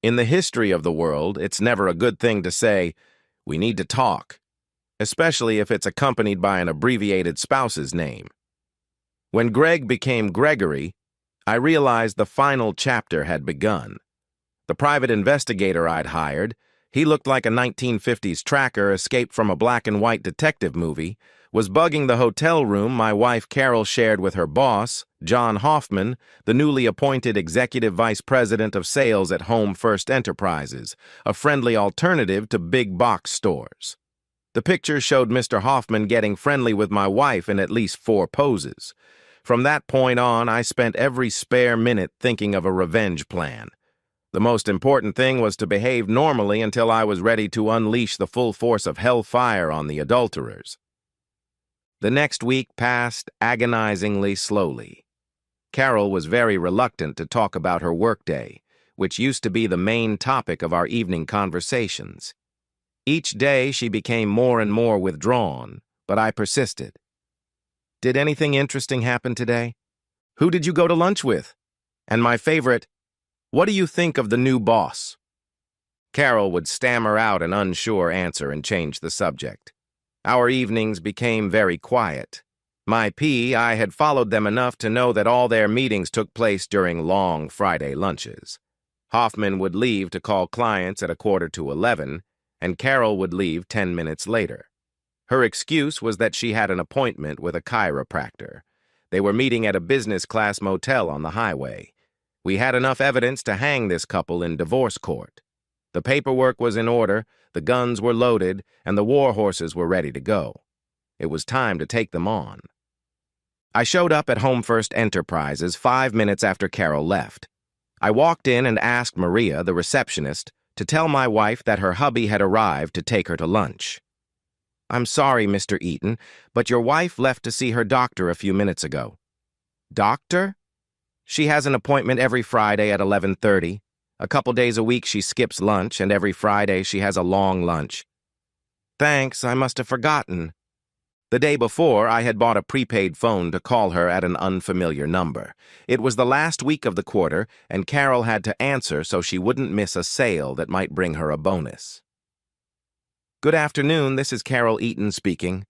In the history of the world, it's never a good thing to say, "We need to talk," especially if it's accompanied by an abbreviated spouse's name. When Greg became Gregory, I realized the final chapter had begun. The private investigator I'd hired, he looked like a 1950s tracker escaped from a black-and-white detective movie, was bugging the hotel room my wife Carol shared with her boss, John Hoffman, the newly appointed Executive Vice President of Sales at Home First Enterprises, a friendly alternative to big box stores. The picture showed Mr. Hoffman getting friendly with my wife in at least 4 poses. From that point on, I spent every spare minute thinking of a revenge plan. The most important thing was to behave normally until I was ready to unleash the full force of hellfire on the adulterers. The next week passed agonizingly slowly. Carol was very reluctant to talk about her workday, which used to be the main topic of our evening conversations. Each day she became more and more withdrawn, but I persisted. "Did anything interesting happen today? Who did you go to lunch with? And my favorite, what do you think of the new boss?" Carol would stammer out an unsure answer and change the subject. Our evenings became very quiet. I had followed them enough to know that all their meetings took place during long Friday lunches. Hoffman would leave to call clients at 11:15, and Carol would leave 10 minutes later. Her excuse was that she had an appointment with a chiropractor. They were meeting at a business-class motel on the highway. We had enough evidence to hang this couple in divorce court. The paperwork was in order, the guns were loaded, and the war horses were ready to go. It was time to take them on. I showed up at Home First Enterprises 5 minutes after Carol left. I walked in and asked Maria, the receptionist, to tell my wife that her hubby had arrived to take her to lunch. "I'm sorry, Mr. Eaton, but your wife left to see her doctor a few minutes ago." "Doctor?" "She has an appointment every Friday at 11:30. A couple days a week she skips lunch, and every Friday she has a long lunch." "Thanks, I must have forgotten." The day before, I had bought a prepaid phone to call her at an unfamiliar number. It was the last week of the quarter, and Carol had to answer so she wouldn't miss a sale that might bring her a bonus. "Good afternoon, this is Carol Eaton speaking."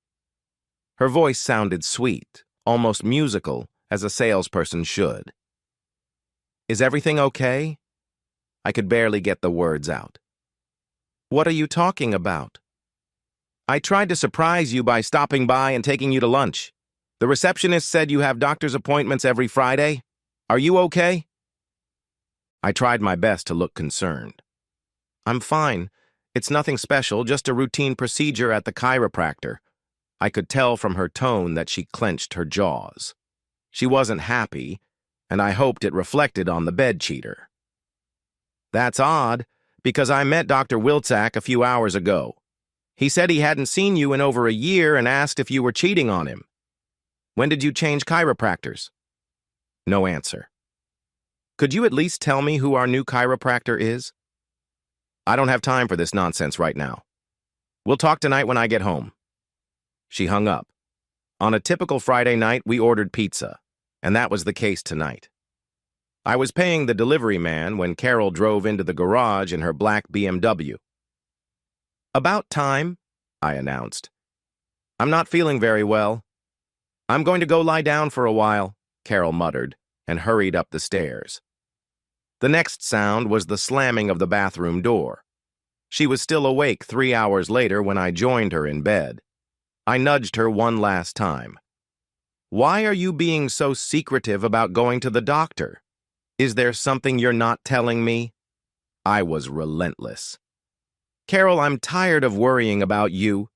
Her voice sounded sweet, almost musical, as a salesperson should. "Is everything okay?" I could barely get the words out. "What are you talking about?" "I tried to surprise you by stopping by and taking you to lunch. The receptionist said you have doctor's appointments every Friday. Are you okay?" I tried my best to look concerned. "I'm fine. It's nothing special, just a routine procedure at the chiropractor." I could tell from her tone that she clenched her jaws. She wasn't happy, and I hoped it reflected on the bed cheater. "That's odd, because I met Dr. Wilczak a few hours ago. He said he hadn't seen you in over a year and asked if you were cheating on him. When did you change chiropractors?" No answer. "Could you at least tell me who our new chiropractor is?" "I don't have time for this nonsense right now. We'll talk tonight when I get home." She hung up. On a typical Friday night, we ordered pizza, and that was the case tonight. I was paying the delivery man when Carol drove into the garage in her black BMW. "About time," I announced. "I'm not feeling very well." "I'm going to go lie down for a while," Carol muttered, and hurried up the stairs. The next sound was the slamming of the bathroom door. She was still awake 3 hours later when I joined her in bed. I nudged her one last time. "Why are you being so secretive about going to the doctor? Is there something you're not telling me?" I was relentless. "Carol, I'm tired of worrying about you.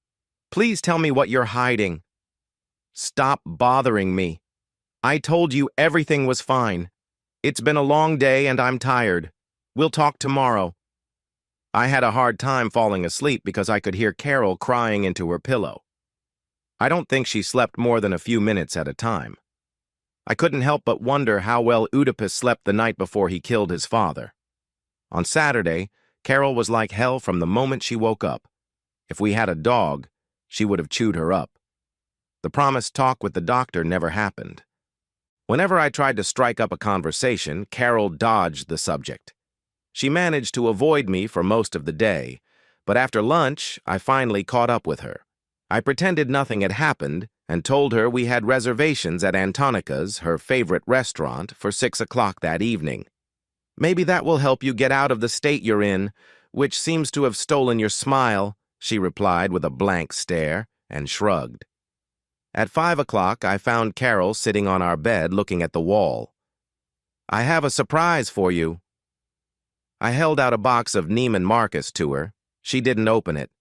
Please tell me what you're hiding." "Stop bothering me. I told you everything was fine. It's been a long day and I'm tired. We'll talk tomorrow." I had a hard time falling asleep because I could hear Carol crying into her pillow. I don't think she slept more than a few minutes at a time. I couldn't help but wonder how well Oedipus slept the night before he killed his father. On Saturday, Carol was like hell from the moment she woke up. If we had a dog, she would have chewed her up. The promised talk with the doctor never happened. Whenever I tried to strike up a conversation, Carol dodged the subject. She managed to avoid me for most of the day, but after lunch, I finally caught up with her. I pretended nothing had happened and told her we had reservations at Antonica's, her favorite restaurant, for 6 o'clock that evening. "Maybe that will help you get out of the state you're in, which seems to have stolen your smile," she replied with a blank stare and shrugged. At 5 o'clock, I found Carol sitting on our bed looking at the wall. "I have a surprise for you." I held out a box of Neiman Marcus to her. She didn't open it.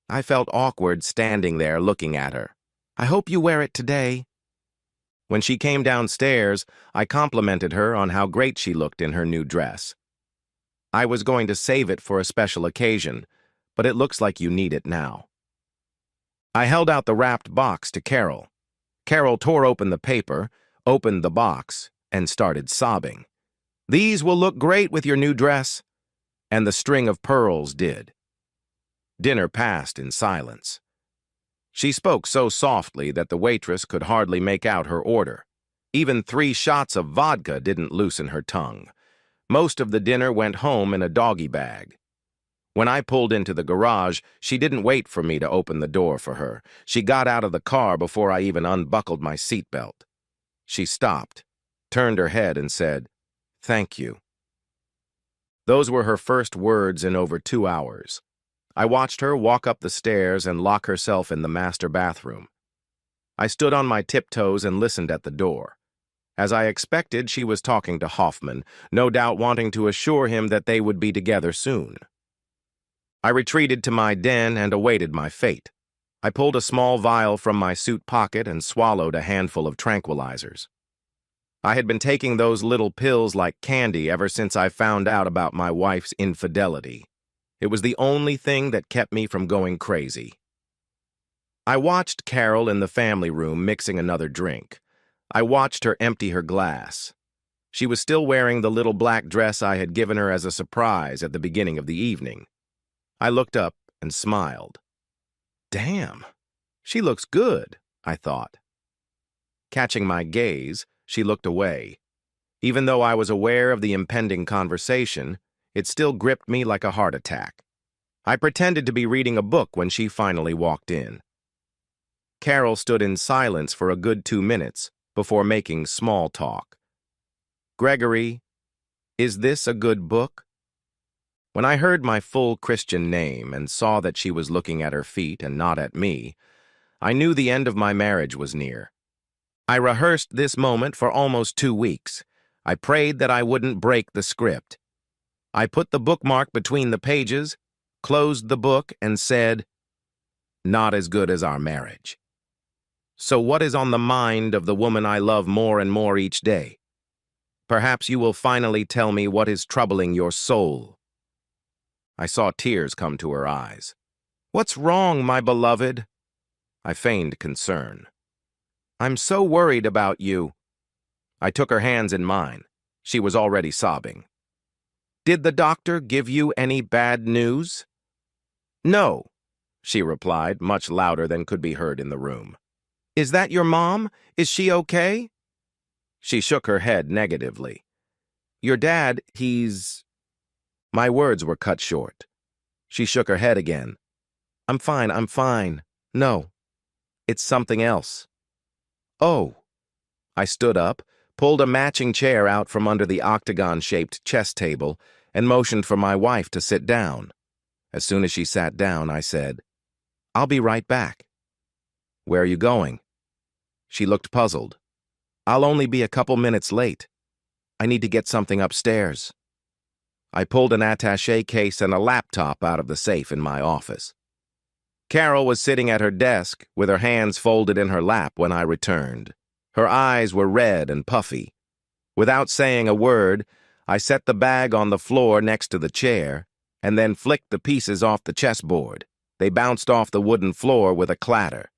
I felt awkward standing there looking at her. "I hope you wear it today." When she came downstairs, I complimented her on how great she looked in her new dress. "I was going to save it for a special occasion, but it looks like you need it now." I held out the wrapped box to Carol. Carol tore open the paper, opened the box, and started sobbing. "These will look great with your new dress." And the string of pearls did. Dinner passed in silence. She spoke so softly that the waitress could hardly make out her order. Even 3 shots of vodka didn't loosen her tongue. Most of the dinner went home in a doggy bag. When I pulled into the garage, she didn't wait for me to open the door for her. She got out of the car before I even unbuckled my seatbelt. She stopped, turned her head, and said, "Thank you." Those were her first words in over 2 hours. I watched her walk up the stairs and lock herself in the master bathroom. I stood on my tiptoes and listened at the door. As I expected, she was talking to Hoffman, no doubt wanting to assure him that they would be together soon. I retreated to my den and awaited my fate. I pulled a small vial from my suit pocket and swallowed a handful of tranquilizers. I had been taking those little pills like candy ever since I found out about my wife's infidelity. It was the only thing that kept me from going crazy. I watched Carol in the family room mixing another drink. I watched her empty her glass. She was still wearing the little black dress I had given her as a surprise at the beginning of the evening. I looked up and smiled. "Damn, she looks good," I thought. Catching my gaze, she looked away. Even though I was aware of the impending conversation, it still gripped me like a heart attack. I pretended to be reading a book when she finally walked in. Carol stood in silence for a good 2 minutes before making small talk. "Gregory, is this a good book?" When I heard my full Christian name and saw that she was looking at her feet and not at me, I knew the end of my marriage was near. I rehearsed this moment for almost 2 weeks. I prayed that I wouldn't break the script. I put the bookmark between the pages, closed the book, and said, "Not as good as our marriage." So what is on the mind of the woman I love more and more each day? Perhaps you will finally tell me what is troubling your soul. I saw tears come to her eyes. "What's wrong, my beloved?" I feigned concern. "I'm so worried about you." I took her hands in mine. She was already sobbing. "Did the doctor give you any bad news?" "No," she replied, much louder than could be heard in the room. "Is that your mom? Is she okay?" She shook her head negatively. "Your dad, he's—" My words were cut short. She shook her head again. I'm fine. No, it's something else." "Oh." I stood up, pulled a matching chair out from under the octagon-shaped chess table, and motioned for my wife to sit down. As soon as she sat down, I said, "I'll be right back." "Where are you going?" She looked puzzled. "I'll only be a couple minutes late. I need to get something upstairs." I pulled an attaché case and a laptop out of the safe in my office. Carol was sitting at her desk with her hands folded in her lap when I returned. Her eyes were red and puffy. Without saying a word, I set the bag on the floor next to the chair and then flicked the pieces off the chessboard. They bounced off the wooden floor with a clatter.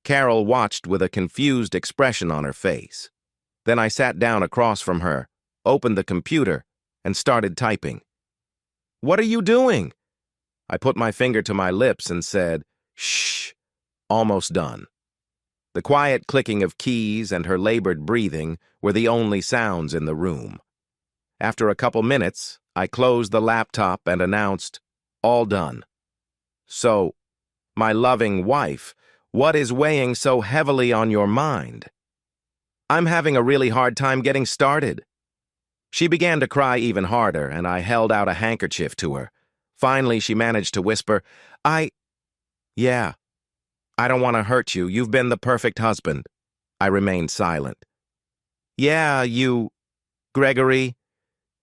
Carol watched with a confused expression on her face. Then I sat down across from her, opened the computer, and started typing. "What are you doing?" I put my finger to my lips and said, "Shh, almost done." The quiet clicking of keys and her labored breathing were the only sounds in the room. After a couple minutes, I closed the laptop and announced, "All done." "So, my loving wife, what is weighing so heavily on your mind?" "I'm having a really hard time getting started." She began to cry even harder, and I held out a handkerchief to her. Finally, she managed to whisper, Yeah, I don't want to hurt you. You've been the perfect husband." I remained silent. "Yeah, Gregory,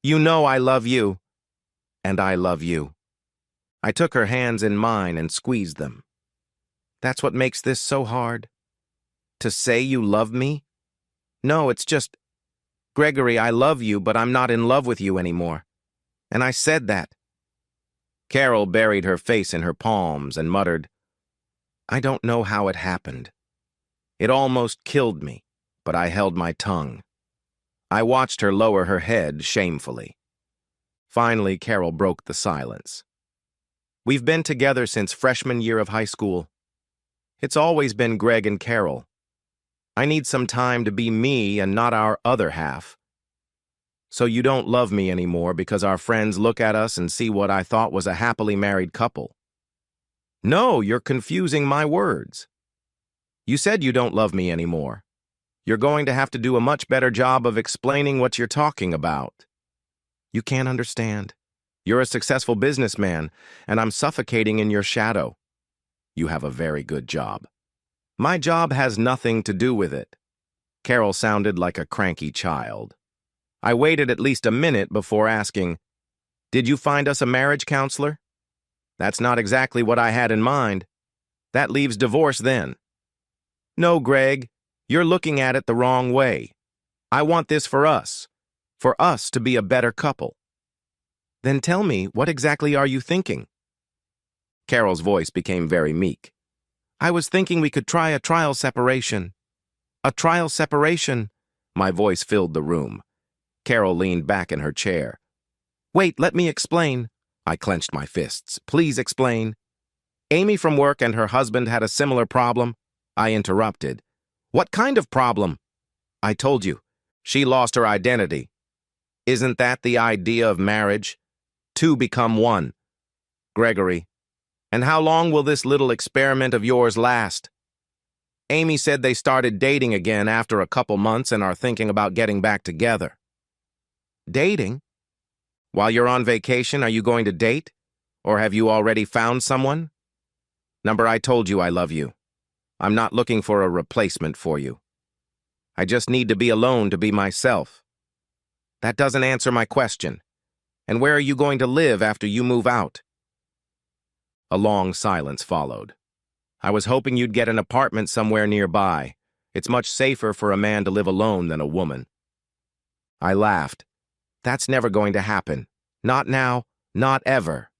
you know I love you, and I love you." I took her hands in mine and squeezed them. "That's what makes this so hard? To say you love me? No, it's just, Gregory, I love you, but I'm not in love with you anymore. And I said that." Carol buried her face in her palms and muttered, "I don't know how it happened. It almost killed me, but I held my tongue." I watched her lower her head shamefully. Finally, Carol broke the silence. "We've been together since freshman year of high school. It's always been Greg and Carol. I need some time to be me and not our other half. So you don't love me anymore because our friends look at us and see what I thought was a happily married couple." "No, you're confusing my words. You said you don't love me anymore. You're going to have to do a much better job of explaining what you're talking about. You can't understand. You're a successful businessman, and I'm suffocating in your shadow. You have a very good job. My job has nothing to do with it." Carol sounded like a cranky child. I waited at least a minute before asking, "Did you find us a marriage counselor?" "That's not exactly what I had in mind. That leaves divorce then." "No, Greg, you're looking at it the wrong way. I want this for us to be a better couple." "Then tell me, what exactly are you thinking?" Carol's voice became very meek. "I was thinking we could try a trial separation." "A trial separation?" My voice filled the room. Carol leaned back in her chair. "Wait, let me explain." I clenched my fists. "Please explain." "Amy from work and her husband had a similar problem." I interrupted. "What kind of problem?" "I told you. She lost her identity. Isn't that the idea of marriage? Two become one. Gregory, and how long will this little experiment of yours last?" "Amy said they started dating again after a couple months and are thinking about getting back together." "Dating? While you're on vacation, are you going to date? Or have you already found someone?" "Number, I told you I love you. I'm not looking for a replacement for you. I just need to be alone to be myself." "That doesn't answer my question. And where are you going to live after you move out?" A long silence followed. "I was hoping you'd get an apartment somewhere nearby. It's much safer for a man to live alone than a woman." I laughed. "That's never going to happen. Not now, not ever."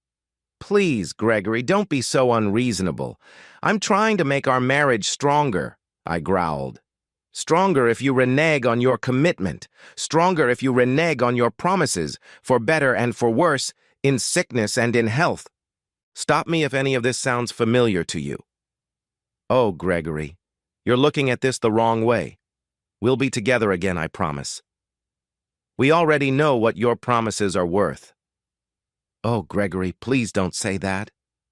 "Please, Gregory, don't be so unreasonable. I'm trying to make our marriage stronger," I growled. "Stronger if you renege on your commitment. Stronger if you renege on your promises, for better and for worse, in sickness and in health. Stop me if any of this sounds familiar to you." "Oh, Gregory, you're looking at this the wrong way. We'll be together again, I promise." "We already know what your promises are worth." "Oh, Gregory, please don't say that."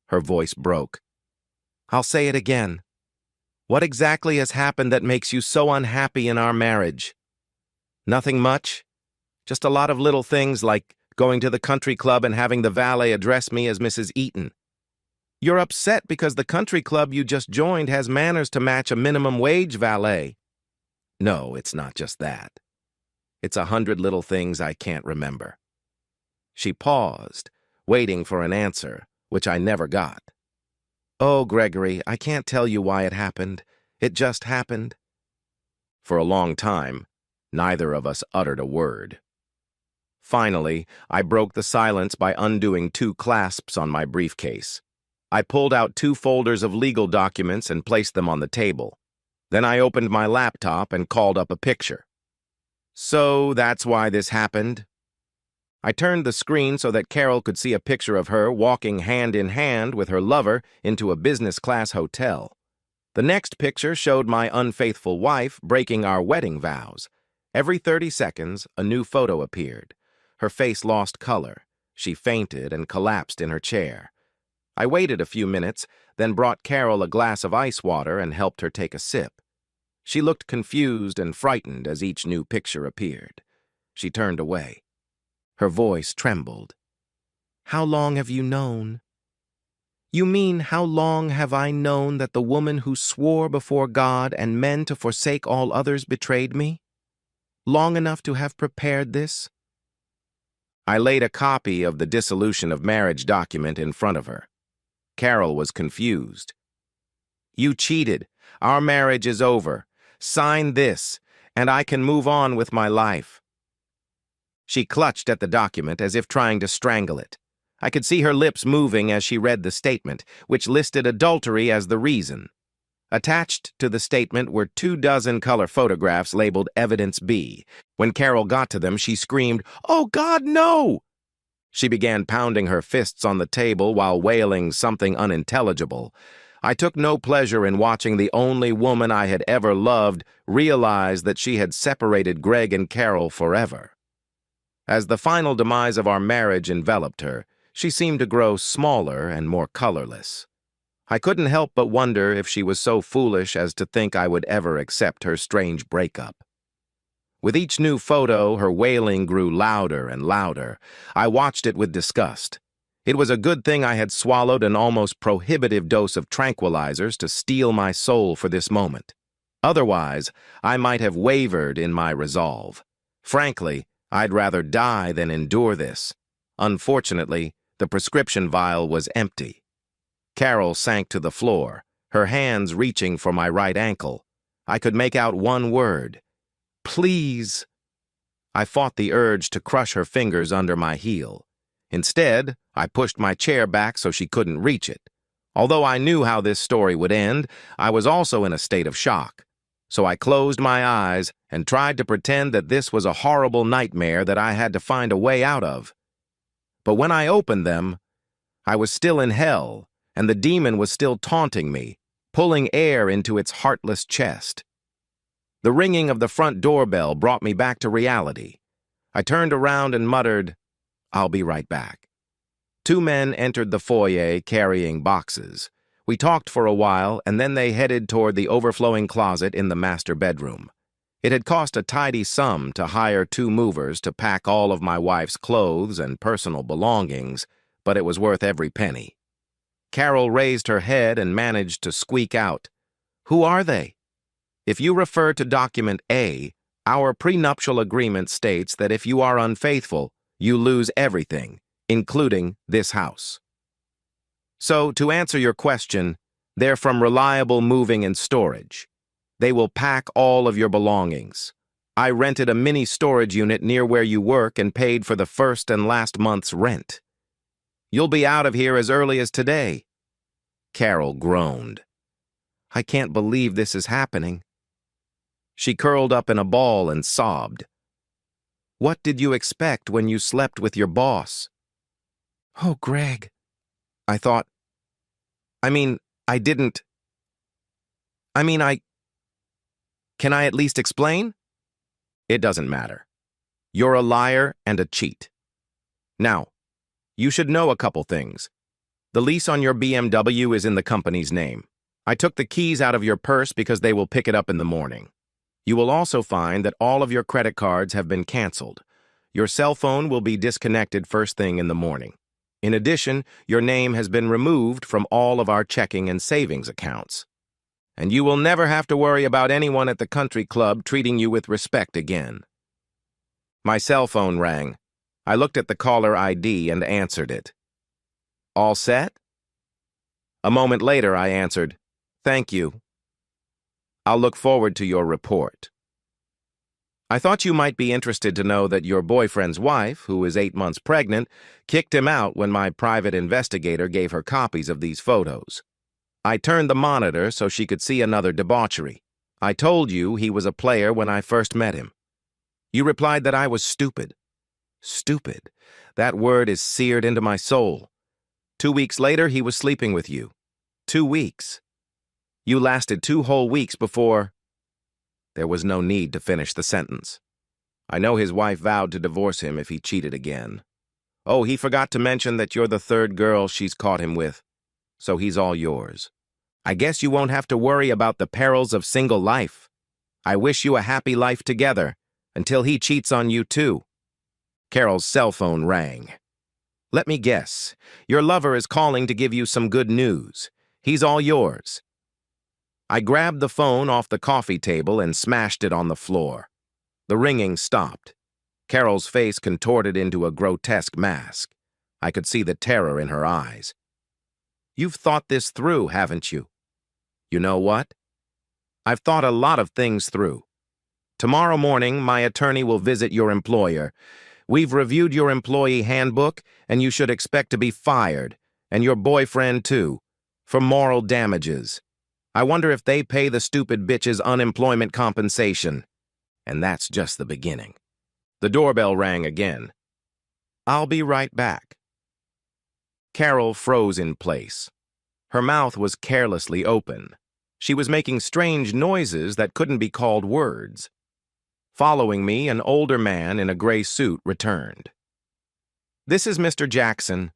Her voice broke. "I'll say it again. What exactly has happened that makes you so unhappy in our marriage?" "Nothing much. Just a lot of little things like going to the country club and having the valet address me as Mrs. Eaton." "You're upset because the country club you just joined has manners to match a minimum wage valet." "No, it's not just that. It's 100 little things I can't remember." She paused, waiting for an answer, which I never got. "Oh, Gregory, I can't tell you why it happened. It just happened." For a long time, neither of us uttered a word. Finally, I broke the silence by undoing 2 clasps on my briefcase. I pulled out 2 folders of legal documents and placed them on the table. Then I opened my laptop and called up a picture. "So that's why this happened?" I turned the screen so that Carol could see a picture of her walking hand in hand with her lover into a business-class hotel. The next picture showed my unfaithful wife breaking our wedding vows. Every 30 seconds, a new photo appeared. Her face lost color. She fainted and collapsed in her chair. I waited a few minutes, then brought Carol a glass of ice water and helped her take a sip. She looked confused and frightened as each new picture appeared. She turned away. Her voice trembled. "How long have you known?" "You mean, how long have I known that the woman who swore before God and men to forsake all others betrayed me? Long enough to have prepared this?" I laid a copy of the dissolution of marriage document in front of her. Carol was confused. "You cheated. Our marriage is over. Sign this, and I can move on with my life." She clutched at the document as if trying to strangle it. I could see her lips moving as she read the statement, which listed adultery as the reason. Attached to the statement were 24 color photographs labeled Evidence B. When Carol got to them, she screamed, "Oh, God, no!" She began pounding her fists on the table while wailing something unintelligible. I took no pleasure in watching the only woman I had ever loved realize that she had separated Greg and Carol forever. As the final demise of our marriage enveloped her, she seemed to grow smaller and more colorless. I couldn't help but wonder if she was so foolish as to think I would ever accept her strange breakup. With each new photo, her wailing grew louder and louder. I watched it with disgust. It was a good thing I had swallowed an almost prohibitive dose of tranquilizers to steel my soul for this moment. Otherwise, I might have wavered in my resolve. Frankly, I'd rather die than endure this. Unfortunately, the prescription vial was empty. Carol sank to the floor, her hands reaching for my right ankle. I could make out one word: "Please." I fought the urge to crush her fingers under my heel. Instead, I pushed my chair back so she couldn't reach it. Although I knew how this story would end, I was also in a state of shock. So I closed my eyes and tried to pretend that this was a horrible nightmare that I had to find a way out of. But when I opened them, I was still in hell, and the demon was still taunting me, pulling air into its heartless chest. The ringing of the front doorbell brought me back to reality. I turned around and muttered, "I'll be right back." 2 men entered the foyer carrying boxes. We talked for a while, and then they headed toward the overflowing closet in the master bedroom. It had cost a tidy sum to hire 2 movers to pack all of my wife's clothes and personal belongings, but it was worth every penny. Carol raised her head and managed to squeak out, "Who are they?" "If you refer to document A, our prenuptial agreement states that if you are unfaithful, you lose everything, including this house." So, to answer your question, they're from Reliable Moving and Storage. They will pack all of your belongings. I rented a mini storage unit near where you work and paid for the first and last month's rent. You'll be out of here as early as today. Carol groaned. I can't believe this is happening. She curled up in a ball and sobbed. What did you expect when you slept with your boss? Oh, Greg. I thought. I didn't. Can I at least explain? It doesn't matter. You're a liar and a cheat. Now, you should know a couple things. The lease on your BMW is in the company's name. I took the keys out of your purse because they will pick it up in the morning. You will also find that all of your credit cards have been canceled. Your cell phone will be disconnected first thing in the morning. In addition, your name has been removed from all of our checking and savings accounts. And you will never have to worry about anyone at the country club treating you with respect again. My cell phone rang. I looked at the caller ID and answered it. All set? A moment later, I answered, Thank you. I'll look forward to your report. I thought you might be interested to know that your boyfriend's wife, who is 8 months pregnant, kicked him out when my private investigator gave her copies of these photos. I turned the monitor so she could see another debauchery. I told you he was a player when I first met him. You replied that I was stupid. Stupid. That word is seared into my soul. 2 weeks later, he was sleeping with you. 2 weeks. You lasted 2 whole weeks before... There was no need to finish the sentence. I know his wife vowed to divorce him if he cheated again. Oh, he forgot to mention that you're the third girl she's caught him with, so he's all yours. I guess you won't have to worry about the perils of single life. I wish you a happy life together, until he cheats on you too. Carol's cell phone rang. Let me guess. Your lover is calling to give you some good news. He's all yours. I grabbed the phone off the coffee table and smashed it on the floor. The ringing stopped. Carol's face contorted into a grotesque mask. I could see the terror in her eyes. You've thought this through, haven't you? You know what? I've thought a lot of things through. Tomorrow morning, my attorney will visit your employer. We've reviewed your employee handbook, and you should expect to be fired, and your boyfriend too, for moral damages. I wonder if they pay the stupid bitches unemployment compensation. And that's just the beginning. The doorbell rang again. I'll be right back. Carol froze in place. Her mouth was carelessly open. She was making strange noises that couldn't be called words. Following me, an older man in a gray suit returned. This is Mr. Jackson.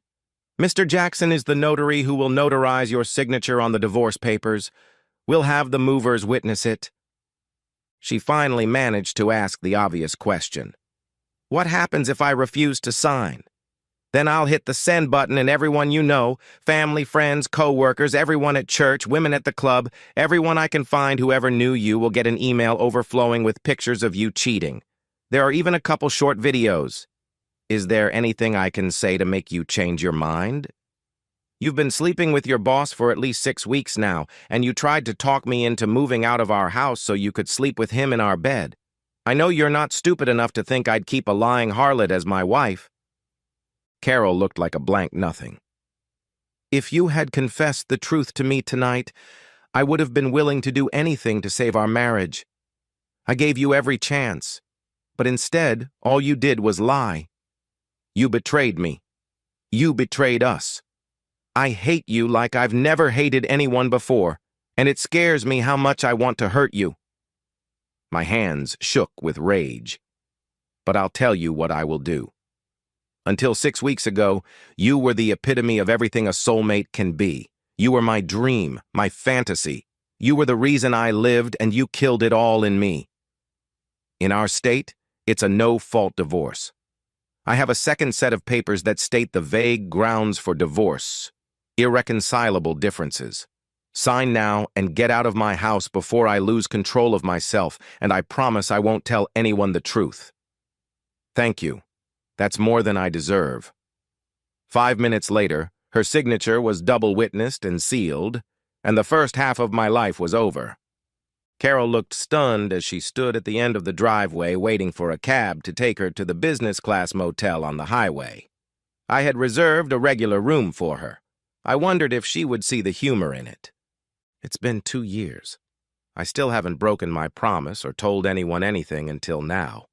Mr. Jackson is the notary who will notarize your signature on the divorce papers. We'll have the movers witness it. She finally managed to ask the obvious question. What happens if I refuse to sign? Then I'll hit the send button and everyone you know, family, friends, co-workers, everyone at church, women at the club, everyone I can find who ever knew you will get an email overflowing with pictures of you cheating. There are even a couple short videos. Is there anything I can say to make you change your mind? You've been sleeping with your boss for at least 6 weeks now, and you tried to talk me into moving out of our house so you could sleep with him in our bed. I know you're not stupid enough to think I'd keep a lying harlot as my wife. Carol looked like a blank nothing. If you had confessed the truth to me tonight, I would have been willing to do anything to save our marriage. I gave you every chance, but instead, all you did was lie. You betrayed me. You betrayed us. I hate you like I've never hated anyone before, and it scares me how much I want to hurt you. My hands shook with rage. But I'll tell you what I will do. Until 6 weeks ago, you were the epitome of everything a soulmate can be. You were my dream, my fantasy. You were the reason I lived, and you killed it all in me. In our state, it's a no-fault divorce. I have a second set of papers that state the vague grounds for divorce. Irreconcilable differences. Sign now and get out of my house before I lose control of myself, and I promise I won't tell anyone the truth. Thank you. That's more than I deserve. 5 minutes later, her signature was double-witnessed and sealed, and the first half of my life was over. Carol looked stunned as she stood at the end of the driveway waiting for a cab to take her to the business-class motel on the highway. I had reserved a regular room for her. I wondered if she would see the humor in it. It's been 2 years. I still haven't broken my promise or told anyone anything until now.